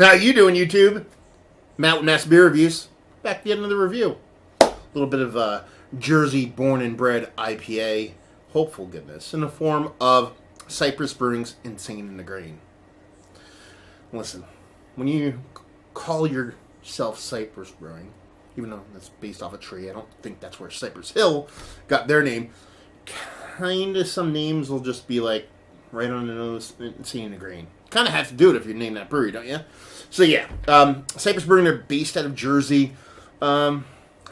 How you doing, YouTube? Mountain Ass Beer Reviews. Back at the end of the review. A little bit of Jersey born and bred IPA, hopeful goodness, in the form of Cypress Brewing's Insane in the Grain. Listen, when you call yourself Cypress Brewing, even though that's based off a tree, I don't think that's where Cypress Hill got their name. Kinda some names will just be like right on the nose, Insane in the Grain. Kind of have to do it if you name that brewery, don't you? So yeah, Cypress Brewing, they're based out of Jersey. I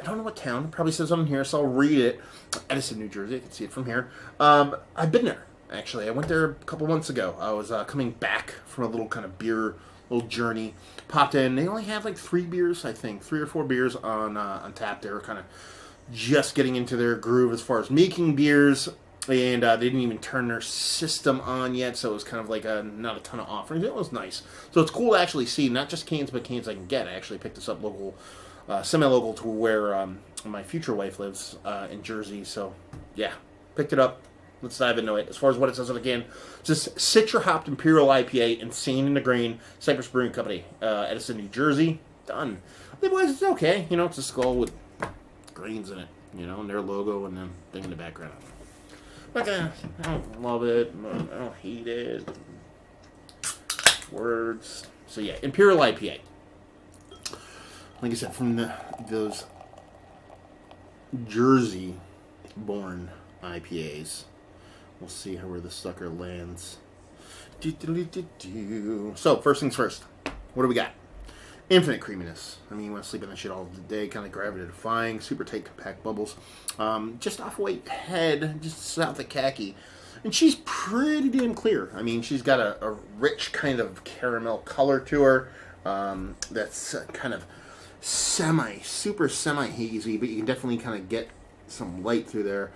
don't know what town. It probably says on here, so I'll read it. Edison, New Jersey. I can see it from here. I've been there, actually. I went there a couple months ago. I was coming back from a little kind of beer, little journey. Popped in. They only have like 3 beers, I think. 3 or 4 beers on tap. They were kind of just getting into their groove as far as making beers. And they didn't even turn their system on yet, so it was kind of like not a ton of offerings. It was nice. So it's cool to actually see not just cans, but cans I can get. I actually picked this up local, semi-local to where my future wife lives in Jersey. So, yeah, picked it up. Let's dive into it. As far as what it says on the can, it's this Citra Hopped Imperial IPA, Insane in the Grain, Cypress Brewing Company, Edison, New Jersey. Done. Otherwise, it's okay. You know, it's a skull with grains in it, you know, and their logo and then thing in the background. I don't love it. I don't hate it. Words. So yeah, Imperial IPA. Like I said, from those Jersey-born IPAs. We'll see where the sucker lands. So, first things first. What do we got? Infinite creaminess. I mean, you want to sleep in that shit all day. Kind of gravity-defying. Super tight, compact bubbles. Just off-white head, just south of khaki. And she's pretty damn clear. I mean, she's got a rich kind of caramel color to her. That's kind of super semi-hazy, but you can definitely kind of get some light through there.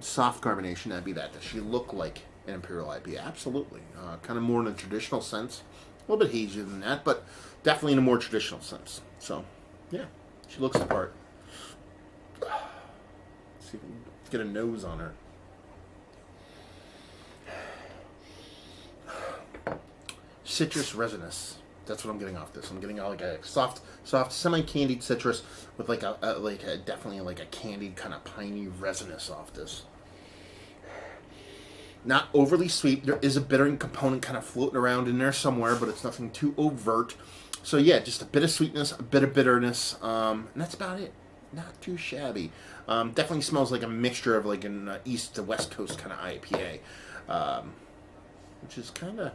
Soft carbonation, that'd be that. Does she look like an Imperial IPA? Absolutely. Kind of more in a traditional sense. A little bit hazier than that, but definitely in a more traditional sense. So, yeah, she looks the part. Let's see if we can get a nose on her. Citrus resinous. That's what I'm getting off this. I'm getting like a soft, semi-candied citrus with like definitely like a candied kind of piney resinous off this. Not overly sweet. There is a bittering component kind of floating around in there somewhere, but it's nothing too overt. So yeah, just a bit of sweetness, a bit of bitterness, and that's about it. Not too shabby. Definitely smells like a mixture of like an East to West Coast kind of IPA, which is kind of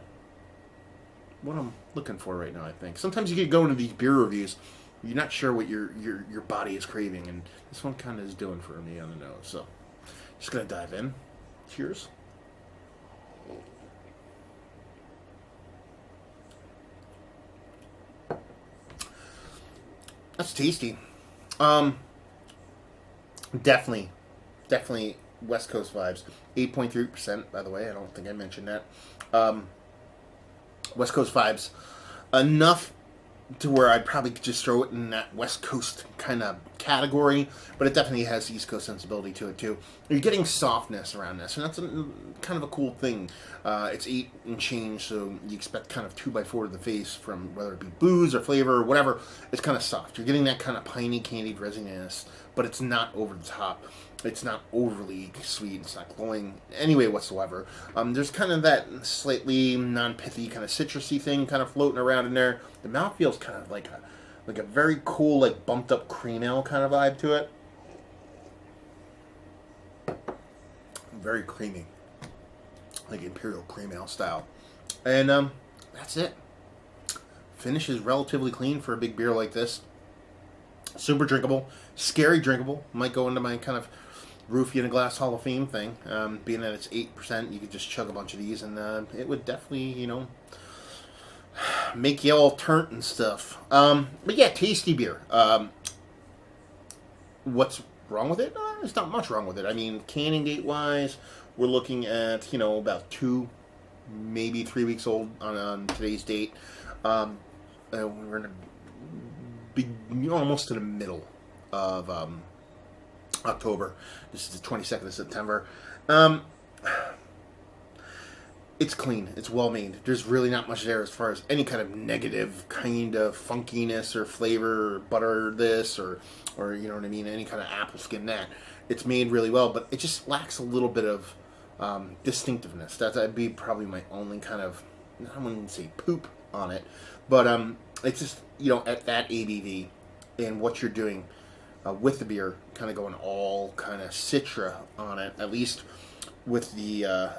what I'm looking for right now, I think. Sometimes you get going to these beer reviews, you're not sure what your body is craving, and this one kind of is doing for me on the nose. So, just gonna dive in. Cheers. That's tasty. Definitely West Coast vibes. 8.3%, by the way. I don't think I mentioned that. West Coast vibes. Enough to where I'd probably just throw it in that West Coast kind of category, but it definitely has East Coast sensibility to it too. You're getting softness around this, and that's kind of a cool thing. It's 8 and change, so you expect kind of 2x4 to the face from whether it be booze or flavor or whatever. It's kind of soft. You're getting that kind of piney, candied resininess, but it's not over the top. It's not overly sweet. It's not glowing anyway whatsoever. There's kind of that slightly non-pithy kind of citrusy thing kind of floating around in there. The mouth feels kind of like a very cool, like bumped up cream ale kind of vibe to it. Very creamy, like Imperial cream ale style. And that's it. Finish is relatively clean for a big beer like this. Super drinkable, scary drinkable. Might go into my kind of Roofie in a Glass Hall of Fame thing. Being that it's 8%, you could just chug a bunch of these, and it would definitely, you know, make you all turnt and stuff. But yeah, tasty beer. What's wrong with it? There's not much wrong with it. I mean, canning date wise, we're looking at, you know, about 2, maybe 3 weeks old on today's date. We're in a big, almost to the middle of October. This is the 22nd of September. it's clean. It's well made. There's really not much there as far as any kind of negative kind of funkiness or flavor or butter this or you know what I mean, any kind of apple skin that. It's made really well, but it just lacks a little bit of distinctiveness. That'd be probably my only kind of, I wouldn't say poop on it, but it's just, you know, at that ABV and what you're doing with the beer, kind of going all kind of Citra on it, at least with the,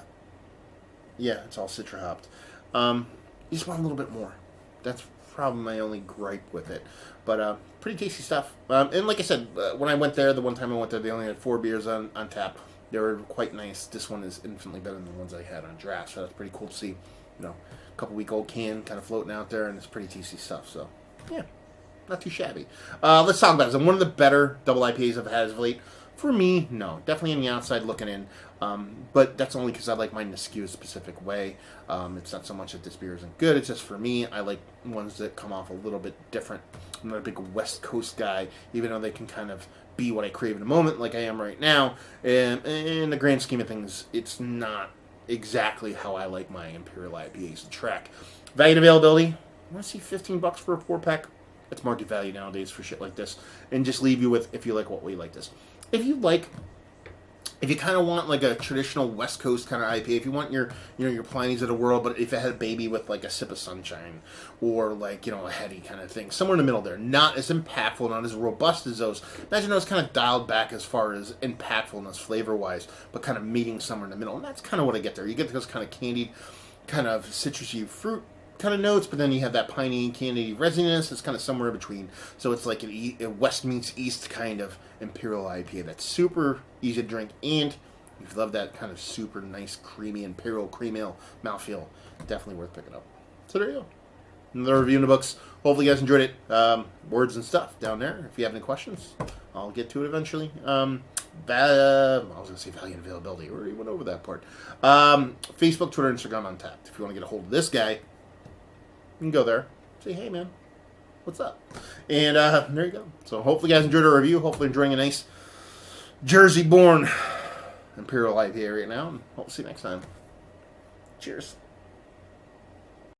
yeah, it's all Citra hopped. You just want a little bit more. That's probably my only gripe with it. But pretty tasty stuff. And like I said, when I went there, the one time I went there, they only had 4 beers on tap. They were quite nice. This one is infinitely better than the ones I had on draft, so that's pretty cool to see. You know, a couple-week-old can kind of floating out there, and it's pretty tasty stuff. So, yeah, not too shabby. Let's talk about it. One of the better double IPAs I've had as of late. For me, no. Definitely on the outside looking in. But that's only because I like mine to skew a specific way. It's not so much that this beer isn't good. It's just for me, I like ones that come off a little bit different. I'm not a big West Coast guy, even though they can kind of be what I crave in a moment, like I am right now. And in the grand scheme of things, it's not exactly how I like my Imperial IPAs to track. Value and availability. I want to see $15 for a 4-pack. That's market value nowadays for shit like this. And just leave you with, if you like what we like this. If you kind of want like a traditional West Coast kind of IPA, if you want your, you know, your Pliny's of the world, but if it had a baby with like a sip of sunshine or like, you know, a heady kind of thing, somewhere in the middle there, not as impactful, not as robust as those. Imagine those kind of dialed back as far as impactfulness flavor-wise, but kind of meeting somewhere in the middle. And that's kind of what I get there. You get those kind of candied, kind of citrusy fruit kind of notes, but then you have that piney, candy resiness. It's kind of somewhere in between. So it's like a West meets East kind of Imperial IPA that's super easy to drink, and if you love that kind of super nice, creamy Imperial cream ale mouthfeel, definitely worth picking up. So there you go. Another review in the books. Hopefully you guys enjoyed it. Words and stuff down there. If you have any questions, I'll get to it eventually. I was going to say value and availability. We already went over that part. Facebook, Twitter, Instagram untapped. If you want to get a hold of this guy, you can go there, say, hey, man, what's up? And there you go. So hopefully you guys enjoyed our review. Hopefully enjoying a nice Jersey-born Imperial IPA right now. And hope to see you next time. Cheers.